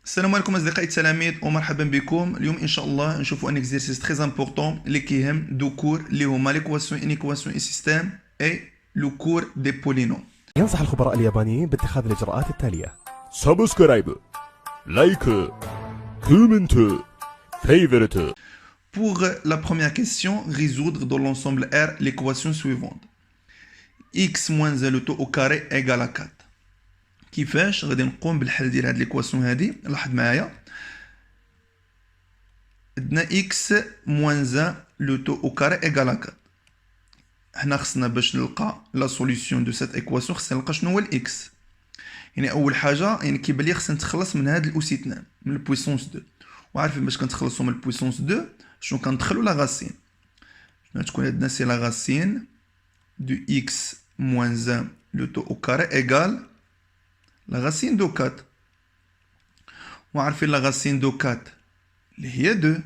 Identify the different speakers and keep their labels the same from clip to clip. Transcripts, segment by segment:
Speaker 1: السلام عليكم اصدقائي التلاميذ ومرحبا بكم. اليوم ان شاء الله نشوفوا ان اكزرسيس تري امبورطون اللي كيهم دو كور اللي هما ليكواسيون انيكواسيون اي سيستيم اي لو كور دي بولينوم.
Speaker 2: ينصح الخبراء اليابانيين باتخاذ الإجراءات التالية:
Speaker 3: سبسكرايب، لايك، كومنت، فيفورت.
Speaker 1: Pour la première question, résoudre dans l'ensemble R l'équation suivante. X moins 1 le taux au carré égale à 4. كيفاش غادي نقوم بالحل ديال هاد ليكواسيون هادي؟ لاحظ معايا عندنا x moins 1 le taux au carré égale à 4. حنا خصنا باش نلقى لا سوليسيون دو سيت ايكواسيون خصنا نلقى شنو هو الاكس. يعني اول حاجه يعني كيبان لي خصنا نتخلص من هاد الاوس 2 من البويسونس 2، وعارفين باش كنتخلصوا من البويسونس 2 شنو كندخلوا لا غاسين. شنو تكون عندنا؟ سي لا غاسين دو x moins 1 le taux au carré égale la racine de 4. وعارفين la racine de 4 اللي هي 2.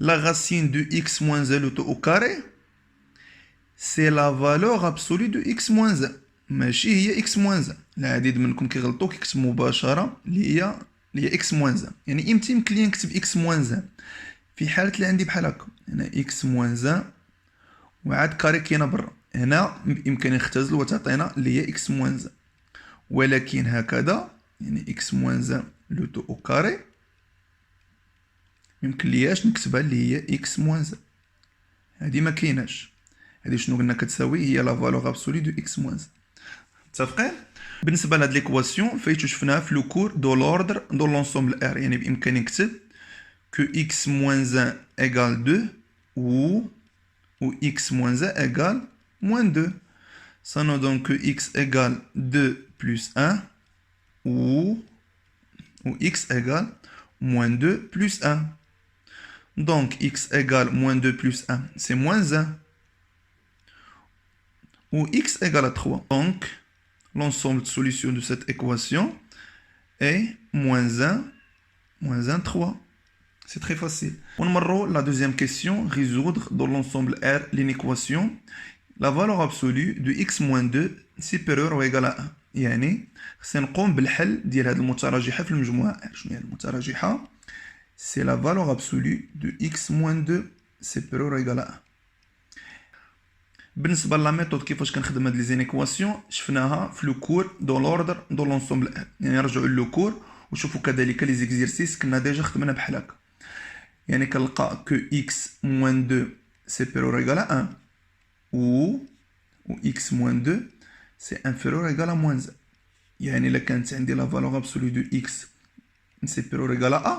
Speaker 1: La racine de x moins 1 le taux au carré c'est la valeur absolue de x moins 1، ماشي هي x moins 1. العديد منكم كيغلطوا كيكتب مباشرة اللي هي x moins 1. يعني امتى يمكن لي نكتب x moins 1؟ في حالة اللي عندي بحال هكا هنا x moins 1 وعاد كاري كاينة برا، هنا بإمكاني نختزل وتعطينا اللي هي x moins 1. ولكن هكذا يعني x moins 1 لو تو او كاري يمكن لياش نكتبها اللي هي x moins 1. هادي ما كايناش. هادي شنو قلنا كتساوي؟ هي لا فالور ابسولي دو x moins 1. متفقين؟ بالنسبه لهاد ليكواسيون فايتو شفناها في لو كور دو لوردر دو لونسومبل ار، يعني بامكاني نكتب كو x moins 1 égale 2 ou x moins 1 égale moins 2. Ça nous donne que x égale 2 plus 1 ou x égale moins 2 plus 1. Donc x égale moins 2 plus 1, c'est moins 1. Ou x égale à 3. Donc l'ensemble de solutions de cette équation est moins 1, moins 1, 3. C'est très facile. On va la deuxième question, résoudre dans l'ensemble R l'inéquation la valeur absolue de x moins 2 supérieure ou égale à 1. يعني خصنا نقوم بالحل ديال هاد المتراجحة في المجموعة R. شنو هي المتراجحة؟ c'est la valeur absolue de x moins 2 supérieure ou égale à 1. بالنسبة لا ميثود كيفاش كنخدم هاد لي زينيكواسيون شفناها في لو كور دو لوردر دو لونسومبل R. يعني رجعوا لو كور وشوفوا كذلك لي زيكزيرسيس كنا ديجا خدمنا بحال هكا. يعني كنلقى كو x moins 2 supérieur ou égale à 1 ou x moins 2 c'est inférieur ou égal à moins 1. يعني إلا كانت عندي لا فالور ابسولو دو x supérieur ou égal à a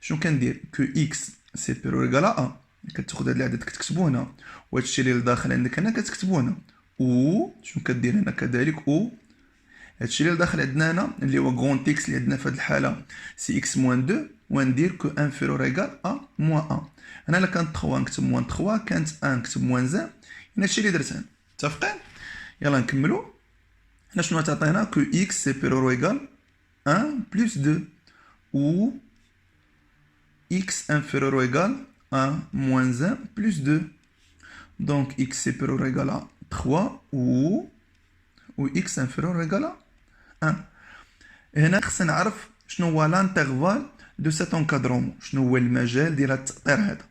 Speaker 1: شنو كندير؟ كو x supérieur ou égal à a كتاخد هاد العدد كتكتبو هنا، وهادشي اللي لداخل عندك هنا كتكتبو هنا، و شنو كدير هنا كذلك و هادشي اللي لداخل عندنا هنا اللي هو غون تيكس اللي عندنا في هاد الحالة سي x moins 2 وندير كو inférieur ou égal à moins 1. هنا إلا كانت 3 نكتب moins 3، كانت 1 نكتب moins 1. هنا هادشي اللي درت هنا. متفقين؟ يلا نكملو. هنا شنو تعطينا؟ كو x supérieur ou égal 1 plus 2 ou x inférieur ou égal à moins 1 plus 2. Donc x supérieur ou égal à 3 ou x inférieur ou égal à 1. هنا خصنا نعرف شنو هو لانترفال دو سيت انكادرومون، شنو هو المجال ديال التأطير هذا.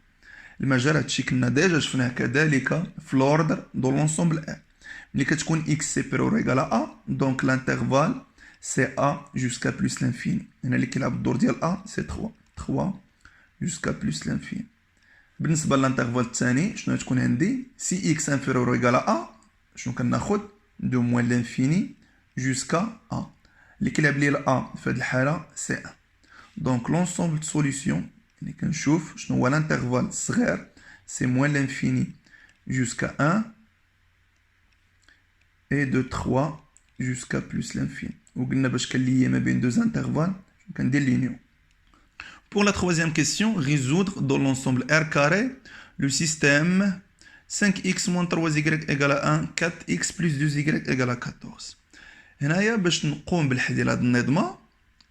Speaker 1: المجال هادشي كنا ديجا شفناه كذلك في لوردر دو لونسومبل ا. ملي كتكون x supérieur ou égal à a donc l'intervalle c'est a jusqu'à plus l'infini. هنا اللي كيلعب الدور ديال a c'est 3 jusqu'à plus l'infini. بالنسبه للانترفال الثاني شنو تكون عندي؟ si x inférieur ou égal à a شنو كناخذ؟ de moins l'infini jusqu'à a. اللي كيلعب لي a في هذه الحاله c'est 1. donc l'ensemble de solution اللي كنشوف شنو هو الانترفال الصغير c'est moins l'infini jusqu'à 1 et de 3 jusqu'à plus l'infini. وقلنا باش كنليي ما بين deux intervalles كندير l'union. Pour la troisième question, résoudre dans l'ensemble R carré le système 5x moins 3y égale à 1, 4x plus 2y égale à 14. هنايا باش نقوم بالحل ديال هاد النظمة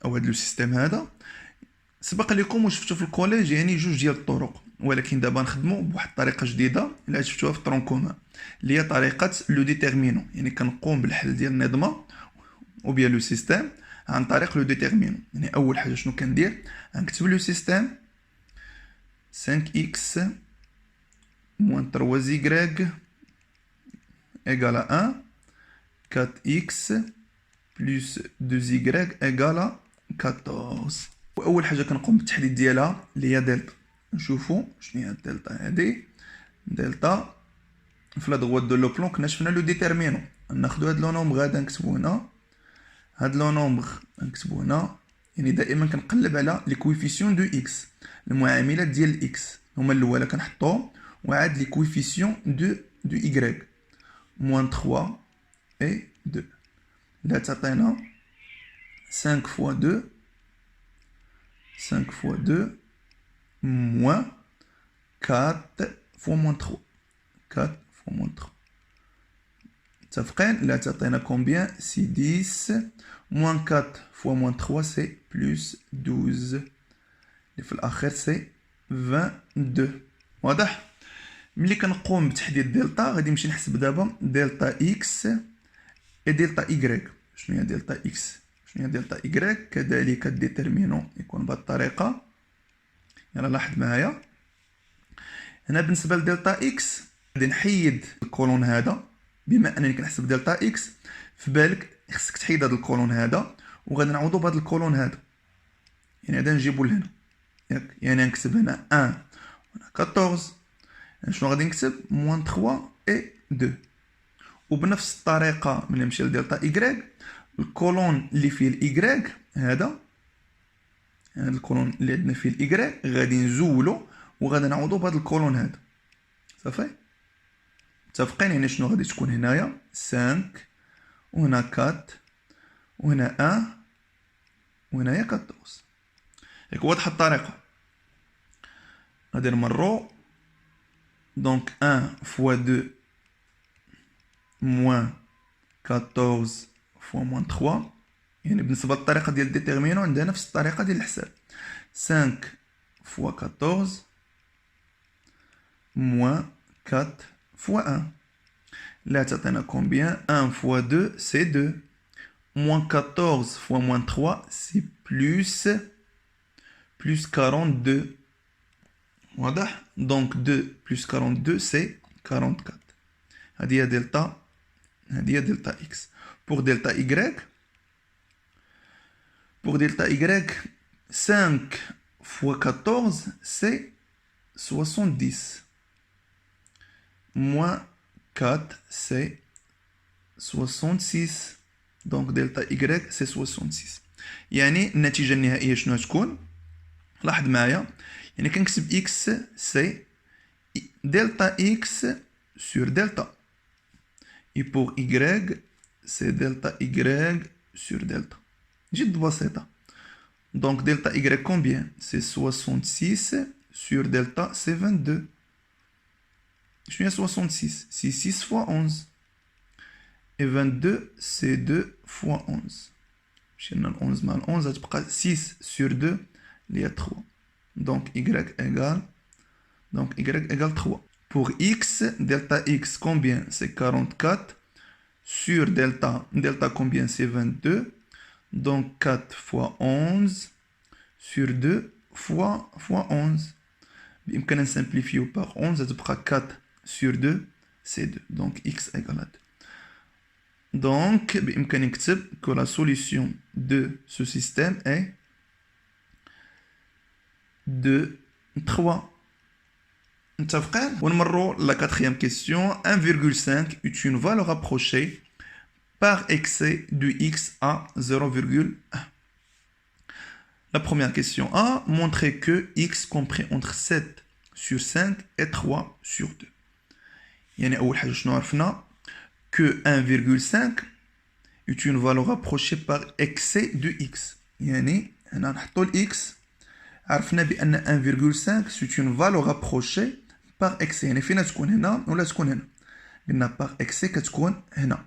Speaker 1: أو هاد لو سيستيم هذا سبق لكم وشفتو في الكوليج يعني جوج ديال الطرق، ولكن دابا نخدمو بواحد الطريقة جديدة اللي شفتوها في الطرون كومان اللي هي طريقة لو ديتيرمينون. يعني كنقوم بالحل ديال النظمة ou bien le système عن طريق لو ديتيرمينون. يعني اول حاجه شنو كندير، غنكتب لو سيستيم 5x moins 3y égale à 1, 4x plus 2y égale à 14. واول حاجه كنقوم بالتحديد ديالها اللي هي دلتا. نشوفوا شنو هي الدلتا هادي. دلتا في لا دغوات دو لو بلون كنا شفنا لو ديتيرمينون، ناخذ هاد لو نومبر هذا نكتبو هنا، هاد لو نومبر نكتبو هنا. يعني دائما كنقلب على لي كويفيسيون دو اكس، المعاملات ديال الاكس هما الاولى كنحطوهم، وعاد لي كويفيسيون دو y moins 3 et 2. là تعطينا 5 fois 2 5 fois 2 moins 4 fois moins 3 4 fois moins 3 متفقين. là تعطينا combien c'est 10 moins 4 fois moins 3 c'est plus 12 اللي في الاخر c'est 22. واضح؟ ملي كنقوم بتحديد دلتا غادي نمشي نحسب دابا دلتا اكس اي دلتا y. شنو هي دلتا اكس شنو هي دلتا y؟ كذلك الديترمينون يكون بهذه الطريقه. يلا لاحظ معايا هنا بالنسبه لدلتا اكس غادي نحيد الكولون هذا. بما انني كنحسب دلتا اكس في بالك خصك تحيد هذا الكولون هذا وغادي نعوضو بهذا الكولون هذا. يعني هذا نجيبو لهنا ياك، يعني نكتب هنا 1 هنا 14. شنو غادي نكتب موان 3 اي 2. وبنفس الطريقه ملي نمشي لدلتا y الكولون اللي فيه الاي هذا الكولون اللي عندنا فيه الاي غادي نزولو وغادي نعوضو بهذا الكولون هذا. صافي متفقين؟ يعني شنو غادي تكون هنايا 5 وهنا 4 وهنا 1 وهنايا 14. ياك واضحه الطريقه. غادي نمرو donc 1 fois 2 moins 14 fois moins 3. يعني بالنسبة للطريقة ديال الديتيرمينون عندها نفس الطريقة ديال الحساب 5 fois 14 moins 4 fois 1. là تعطينا combien 1 fois 2 c'est 2 moins 14 fois moins 3 c'est plus 42. واضح؟ donc 2 plus 42 c'est 44. هذه هي دلتا، هذه هي دلتا x. pour delta y 5 fois 14 c'est 70 moins 4 c'est 66. donc delta y c'est 66. يعني النتيجة النهائية شنو تكون؟ لاحظ معايا يعني كنكتب x c'est delta x sur delta et pour y c'est delta y sur delta. جد بسيطة. donc delta y combien c'est 66 sur delta c'est 22. شنو هي 66 c'est 6 fois 11 et 22 c'est 2 fois 11. مشينا ل 11 مع 11 غتبقى 6 sur 2 اللي هي 3. donc y égale 3. pour x delta x combien c'est 44 sur delta combien c'est 22. donc 4 fois 11 sur 2 fois 11. بإمكاننا نسامبليفيو par 11 غتبقى 4 sur 2 c'est 2. donc x égale 2. donc بإمكاني نكتب que la solution de ce système est 2 3. متفقين؟ ونمروا la quatrième question. 1,5 est une valeur approchée par excès de x à 0,1. La première question A. Montrer que x compris entre 7 sur 5 et 3 sur 2. يعني أول حاجة شنو عرفنا que 1,5 est une valeur approchée par excès de x. يعني هنا نحطو ال x عرفنا بأن 1,5 c'est une valeur approchée par excès. يعني فين تكون هنا ولا تكون هنا؟ قلنا par excès كتكون هنا.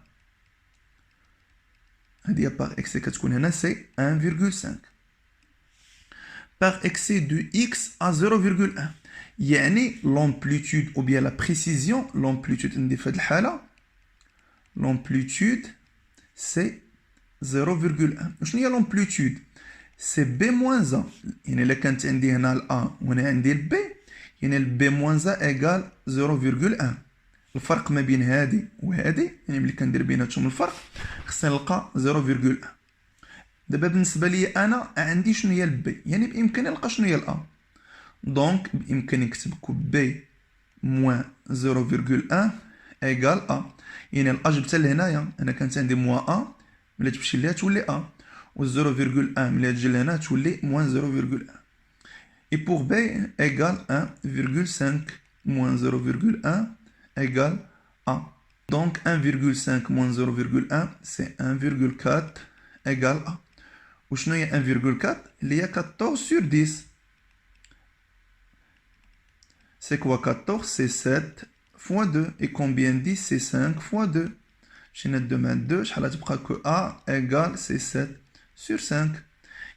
Speaker 1: هذه par excès كتكون هنا c'est 1,5. par excès de x à 0,1 يعني l'amplitude ou bien la précision l'amplitude ندير في هذه الحالة l'amplitude c'est 0,1. وشنو هي لومبليتود؟ سي بي موان ا. يعني الا كانت عندي هنا الأ وهنا عندي البي، يعني البي موان ا ايكال 0,1. الفرق ما بين هادي وهادي، يعني ملي كندير بيناتهم الفرق خصني نلقى 0,1. دابا بالنسبه لي انا عندي شنو هي البي، يعني بامكاني نلقى شنو هي الأ. دونك بامكاني نكتب كو بي موان 0,1 ايكال ا. يعني الأ جبتها لهنايا، انا كانت عندي موان ا، ملي تمشي ليها تولي ا، و 0,1 ملي تجي لهنا تولي موان 0,1. Et pour B égale 1,5 moins 0,1 égale A. Donc 1,5 moins 0,1 c'est 1,4 égale A. Ou شنو هي 1,4 اللي هي 14 sur 10. C'est quoi 14? C'est 7 fois 2. Et combien 10? C'est 5 fois 2. مشينا 2 مع 2 شحال غتبقى كو A égale c'est 7 sur 5.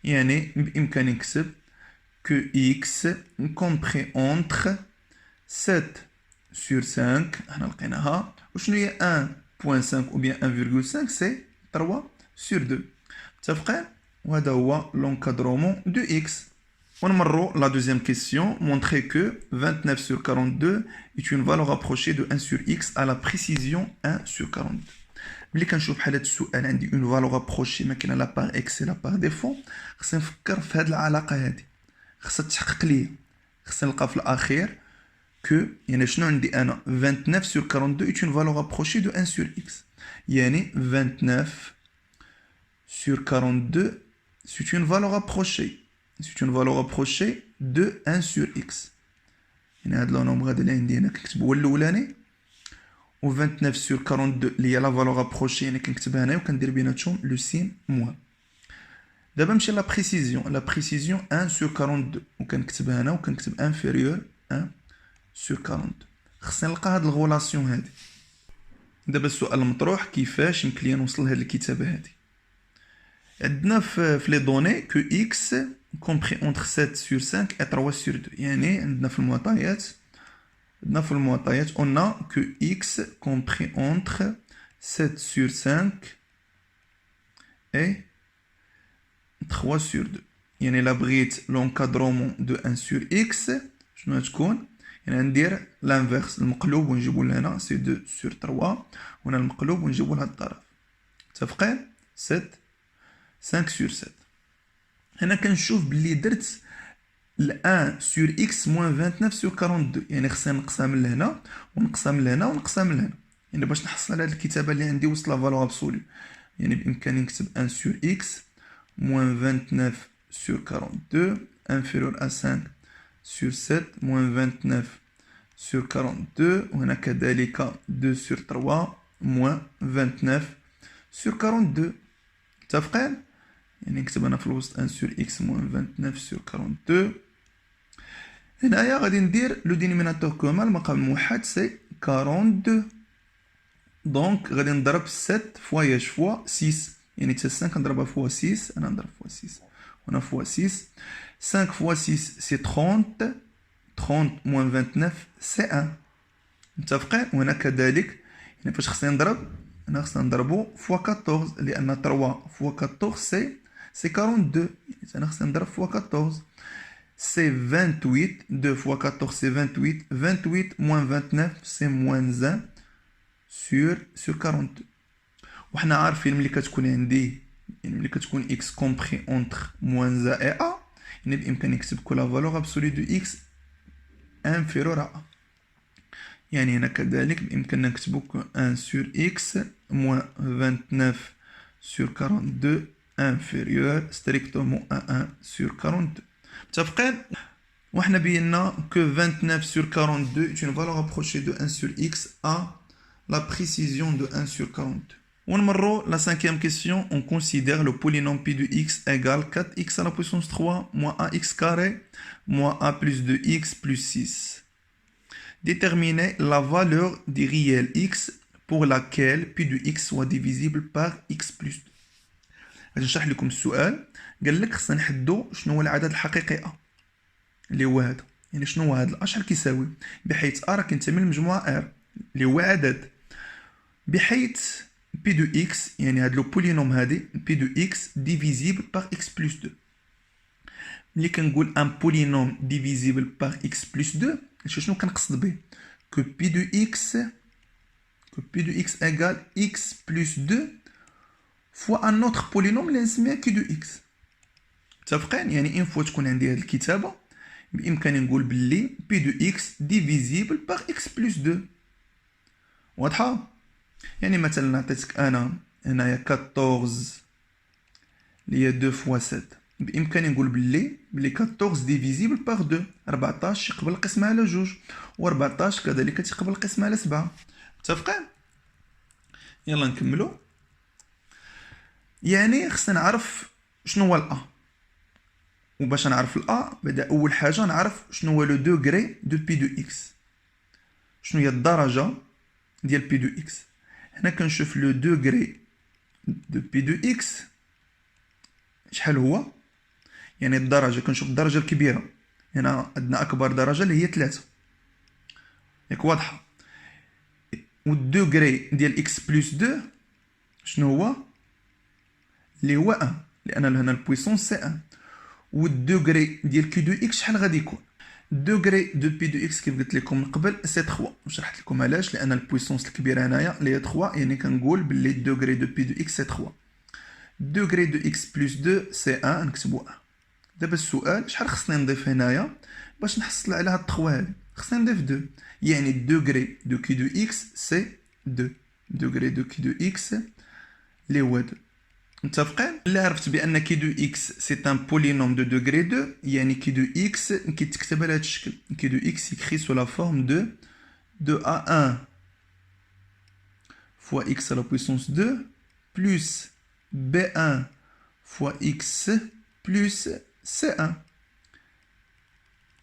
Speaker 1: يعني بإمكاني نكتب que x compris entre 7 sur 5 حنا لقيناها. وشنو هي 1.5 ou bien 1,5 c'est 3 sur 2. متفقين؟ وهذا هو l'encadrement de x. ونمروا la deuxième question. Montrer que 29 sur 42 est une valeur approchée de 1 sur x à la précision 1 sur 42. ملي كنشوف بحال هاد السؤال عندي اون فالور ابروشي ما كاينه لا بار اكس لا بار ديفو، خصني نفكر في هاد العلاقه هادي، خصها تحقق لي، خصني نلقى في الاخير كو يعني شنو عندي انا 29 sur 42 est une valeur approchée de 1 sur x. يعني 29 sur 42 c'est une valeur approchée. C'est une valeur approchée de 1 sur x. يعني هاد لو نومبر هذا اللي عندي هنا كنكتبو هو الاولاني، و 29 sur 42 اللي هي لا فالور ابروشي يعني كنكتبها هنايا وكندير بيناتهم لو سين موان. دابا نمشي لا بريسيزيون. لا بريسيزيون 1 sur 42 وكنكتبها هنا وكنكتب انفيريور 1 sur 42. خصني نلقى هاد الغولاسيون هادي. دابا السؤال المطروح كيفاش يمكن ليا نوصل لهاد الكتابه هادي. عندنا في لي دوني كو اكس كومبري اونتر 7 sur 5 et 3 sur 2. يعني عندنا في المعطيات on a que x compris entre 7 sur 5 et 3 sur 2. يعني لا بغيت l'encadrement de 1 sur x شنو تكون؟ يعني ندير l'inverse المقلوب ونجيبو لهنا سي 2 sur 3، وهنا المقلوب ونجيبو لهاد الطرف. متفقين؟ 7 5 sur 7. هنا كنشوف بلي درت ل 1 sur x moins 29 sur 42. يعني خصني نقسم من لهنا ونقسم من لهنا ونقسم من لهنا، يعني باش نحصل على هاد الكتابه اللي عندي وسط لا فالور ابسولو. يعني بامكاني نكتب 1 sur x moins 29 sur 42 inférieur à 5 sur 7 moins 29 sur 42، وهنا كذلك 2 sur 3 moins 29 sur 42. متفقين؟ يعني نكتب انا في الوسط 1 sur x moins 29 sur 42. هنايا غادي ندير لو دينيميناتور كومان المقام الموحد سي 42. دونك غادي نضرب 7 فواياج فوا 6، يعني حتى 5 كنضربها فوا 6، انا نضرب فوا 6 وهنا فوا 6. 5 فوا 6 سي 30 30 موان 29 سي 1. متفقين؟ وهنا كذلك يعني فاش خصني نضرب هنا خصنا نضربو فوا 14 لان 3 فوا 14 سي 42. يعني انا خصني نضرب فوا 14 c'est 28. 2 fois 14 c'est 28. 28 moins 29 c'est moins 1 sur 42. وحنا عارفين ملي كتكون عندي يعني ملي كتكون x compris entre moins 1 et a يعني بإمكاني نكتب كل valeur absolue de x inférieur à a. يعني هنا كذلك بإمكاننا نكتبو 1 sur x moins 29 sur 42 inférieur strictement à 1 sur 42. متفقين؟ وحنا بينا que 29 sur 42 est une valeur approchée de 1 sur x à la précision de 1 sur 42. ونمروا la cinquième question. On considère le polynôme pi de x égale 4x à la puissance 3 moins ax carré moins a plus 2x plus 6. Déterminer la valeur du réel x pour laquelle pi de x soit divisible par x plus 2. غادي نشرح لكم السؤال. قال لك خصنا نحددوا شنو هو العدد الحقيقي ا اللي هو هذا. يعني شنو هو هذا ا شحال كيساوي، بحيث ا راه كينتمي للمجموعه ار اللي هو عدد، بحيث P de x يعني هاد لو بولينوم هادي P de x divisable par x plus 2. ملي كنقول ان بولينوم ديفيزيبل باغ اكس بلس 2 شنو كنقصد به؟ كو بي دو اكس ايغال اكس بلس 2 فوا ان اوتر بولينوم اللي نسميها كي دو اكس. متفقين؟ يعني ان فوا تكون عندي هاد الكتابه بامكاني نقول باللي بي دو اكس ديفيزيبل باغ اكس بلس 2. واضحه؟ يعني مثلا عطيتك انا هنايا 14 اللي هي 2 فوا 7، بامكاني نقول باللي 14 ديفيزيبل باغ 2، 14 يقبل القسمه على جوج، و14 كذلك تيقبل القسمه على 7. متفقين؟ يلا نكملو. يعني خصنا نعرف شنو هو الأ، وباش نعرف الأ بدا أول حاجة نعرف شنو هو لو دوغري دو بي دو إكس، شنو هي الدرجة ديال بي دو إكس. هنا كنشوف لو دوغري دو بي دو إكس شحال هو، يعني الدرجة كنشوف الدرجة الكبيرة، هنا عندنا أكبر درجة اللي هي 3، ياك واضحة. والدوغري ديال إكس بلس 2 شنو هو؟ اللي هو 1، لأن هنا البويسونس سي 1. والدوغري ديال كي دو إكس شحال غادي يكون؟ الدوغري دو بي دو إكس كيف قلت لكم من قبل سي 3، وشرحت لكم علاش، لأن البويسونس الكبيرة هنايا اللي هي 3، يعني كنقول باللي الدوغري دو بي دو إكس سي 3. الدوغري دو إكس بلس 2 سي 1، نكتبو 1. دابا السؤال شحال خصني نضيف هنايا باش نحصل على هاد 3 هادي؟ خصني نضيف 2، يعني الدوغري دو كي دو إكس سي 2، دوغري دو كي دو إكس اللي هو 2. متفقين؟ اللي عرفت بان كي دو اكس سي ان بولينوم دو دوغري 2، يعني كي دو اكس كيتكتب على هذا الشكل، كي دو اكس يكري سو لا فورم دو a1 fois x à la puissance 2 plus b1 fois x plus c1.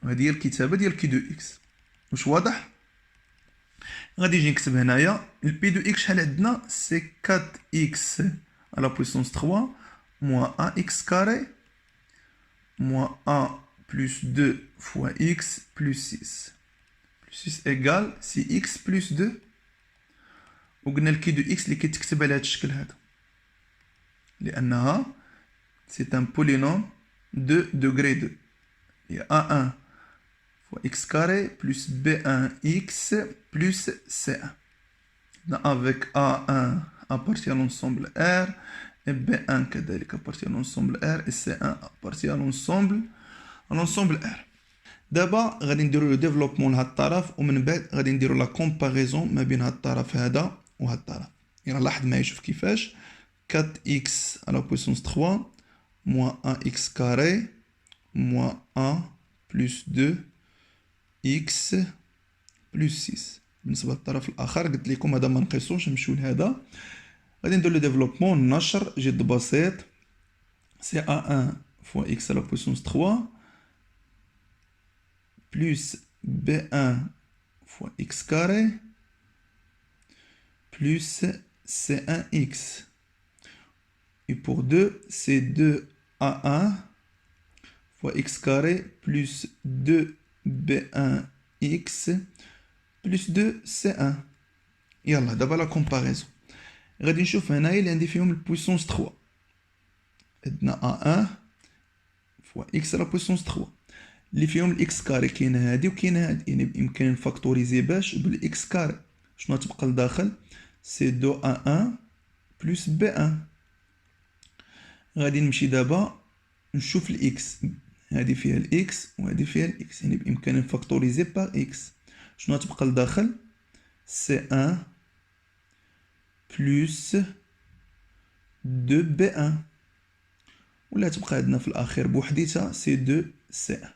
Speaker 1: هذه هي الكتابه ديال كي دو اكس. واش واضح؟ غادي نجي نكتب هنايا البي دو اكس شحال عندنا؟ سي 4x à la puissance 3 moins ax carré moins a plus 2 fois x plus 6. Plus 6 égale 6x plus 2. وقلنا الكي دو اكس اللي كيتكتب على هذا الشكل هذا، لأنها سي ان بولينوم دو دوغري 2، هي a1 fois x carré plus b1x plus c1. Avec a1 appartient à l'ensemble R, et B1 كذلك appartient à l'ensemble R, et C1 appartient à l'ensemble R. دابا غادي نديرو لو ديفلوبمون لهاد الطرف، ومن بعد غادي نديرو لا كومباريزون ما بين هاد الطرف هذا وهاد الطرف. يلا لاحظ معايا شوف كيفاش. 4x à la puissance 3 moins ax carré moins a plus 2x plus 6. بالنسبه للطرف الاخر قلت لكم هذا ما نقيسوش، نمشيو لهذا. غادي ندير لو ديفلوبمون النشر جد بسيط. سي a1 fois x à la puissance 3 plus b1 fois x carré plus c1x. Et pour 2, c'est 2a1 fois x carré plus 2b1x plus 2c1. يلا دابا لا كومباريزون. غادي نشوف هنايا اللي عندي فيهم البويسونس 3. عندنا a1 fois x à la puissance 3 اللي فيهم الاكس كاري، كاينه هادي وكاينه هادي، يعني بامكاني نفاكتوريزي باش بالاكس كاري شنو تبقى لداخل؟ سي 2a1 بلس b1. غادي نمشي دابا نشوف الاكس، هادي فيها الاكس وهادي فيها الاكس، يعني بامكاني نفاكتوريزي باغ اكس. شنو تبقى لداخل؟ سي 1 بلس 2b1، ولا تبقى عندنا في الاخير بوحديتها سي 2 سي 1.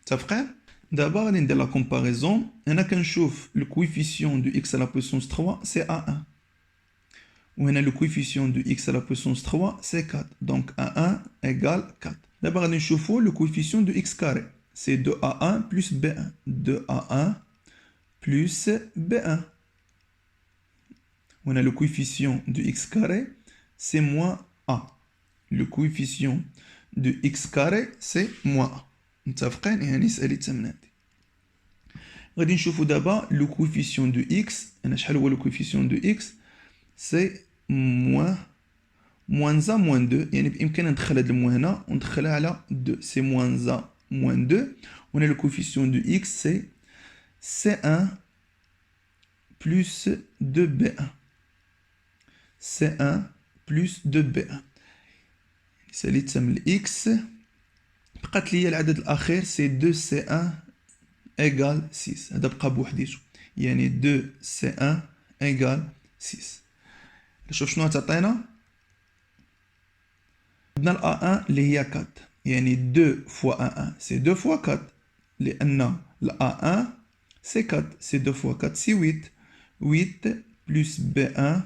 Speaker 1: متفقين؟ دابا غادي ندير لا كومباريزون. هنا كنشوف لو كويفيسيون دو اكس على بويسونس 3 سي a1، وهنا لو كويفيسيون دو اكس على بويسونس 3 سي 4، دونك a1 ايغال 4. دابا غادي نشوفو لو كويفيسيون دو اكس كاري، سي 2a1 بلس b1، 2a1 بلس b1. وهنا لو كويفيسيون دو اكس كاري سي موان a، لو كويفيسيون دو اكس كاري سي موان a. متفقين؟ يعني سالي التمنات. غادي نشوفو دابا لو كويفيسيون دو اكس. انا شحال هو لو كويفيسيون دو اكس؟ سي moins a moins 2 يعني بإمكاننا ندخل هاد الموا هنا وندخلها على 2 سي moins a moins 2 on a le coefficient de x c'est C1 plus 2B1 C1 plus 2B1 سالي تسمى الإكس بقات ليا العدد الأخير سي 2C1 إيكال 6 هذا بقى بوحديتو يعني 2C1 إيكال 6 شوف شنو تعطينا عندنا ال A1 اللي هي 4 يعني 2 fois A1 سي 2 fois 4 لأن ال A1 سي 4 سي 2 fois 4 سي 8 8 plus B1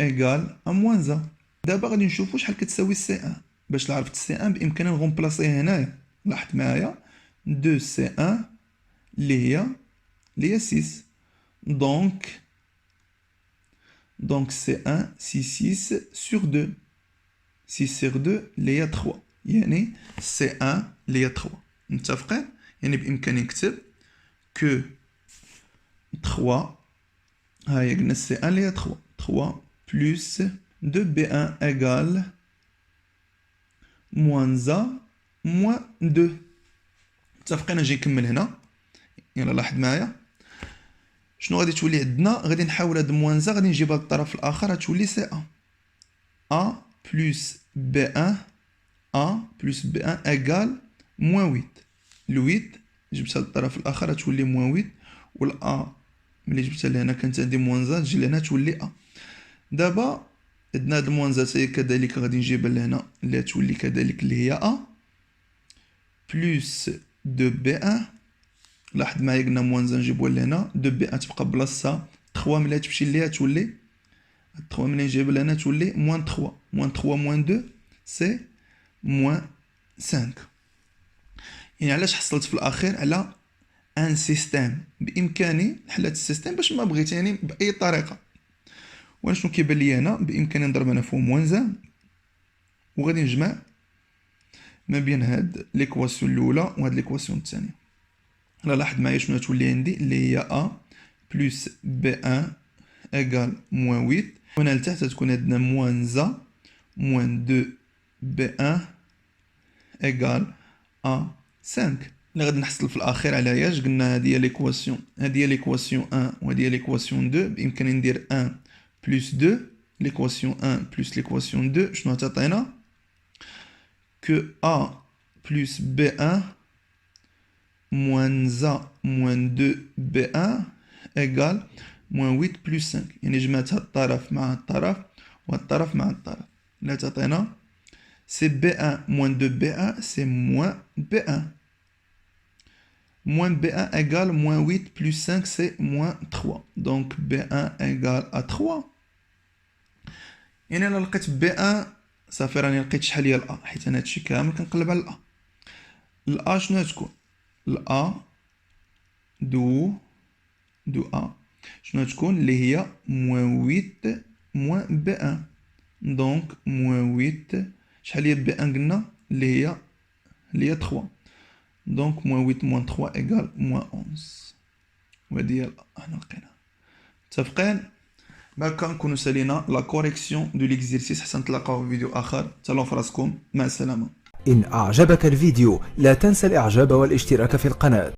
Speaker 1: إيكال أ موان 1 دابا غادي نشوفو شحال كتساوي سي 1 باش عرفت سي 1 بإمكاني نغومبلاصيه هنايا لاحظ معايا 2 سي 1 اللي هي 6 دونك سي 1 6 sur 2 6 sur 2 اللي هي 3 يعني سي 1 اللي هي 3 متفقين يعني بإمكاني نكتب كو 3 هاهي قلنا سي 1 اللي هي 3 3 plus 2B1 égale moins A moins 2 متفقين نجي نكمل هنا يلا لاحظ معايا شنو غادي تولي عندنا غادي نحاول هاد موان A غادي نجيبها للطرف الاخر غتولي سي A plus B1 A plus B1 égale moins 8 ل 8 جبتها للطرف الاخر غتولي moins 8 وال A ملي جبتها لهنا كانت عندي موان A تجي لهنا تولي A دابا عندنا هاد الموان A هي كذلك غادي نجيبها لهنا اللي تولي كذلك اللي هي A plus 2B1 لاحظ معايا قلنا موان A نجيبوها لهنا 2B1 تبقى بلاصتها 3 ملي تمشي ليها تولي 3 ملي نجيبها لهنا تولي موان 3 موان 3 موان 2 سي موان 5 يعني علاش حصلت في الاخير على ان سيستيم بامكاني نحل هاد السيستيم باش ما بغيت يعني باي طريقه وانا شنو كيبان لي هنا بامكاني نضرب انا فوق موان 1 وغادي نجمع ما بين هاد ليكواسيون الاولى وهاد ليكواسيون الثانيه لا لاحظ معايا شنو تولي عندي اللي هي A plus B1 égale moins 8 هنا لتحت تكون عندنا moins A moins 2 B1 égale A 5 اللي غادي نحصل في الاخير على اياش قلنا هذه هي ليكواسيون 1 وهذه هي ليكواسيون 2 بامكاني ندير 1 plus 2 l'équation 1 plus l'équation 2 شنو تعطينا que A plus B1 moins A moins 2 B1 égale moins 8 plus 5 يعني جمعت هاد الطرف مع هاد الطرف وهاد الطرف مع هاد الطرف اللي تعطينا c'est B1 moins 2 B1 c'est moins B1 moins B1 égale moins 8 plus 5 c'est moins 3 donc B1 égale à 3 يعني انا لقيت B1 صافي راني لقيت شحال هي الA حيت انا هادشي كامل كنقلب على الA شنو غتكون الA دو A شنو غتكون اللي هي moins 8 moins B1 دونك moins 8 شحال هي B1 قلنا اللي هي 3 donc moins 8 moins 3 égale moins 11 وهذه هي حنا لقيناها متفقين بهكا نكونوا سالينا لا كوريكسيون دو ليكزيرسيس حتى نتلاقاو في فيديو اخر تهلاو في راسكم مع السلامه
Speaker 2: إن أعجبك الفيديو لا تنسى الإعجاب والاشتراك في القناة.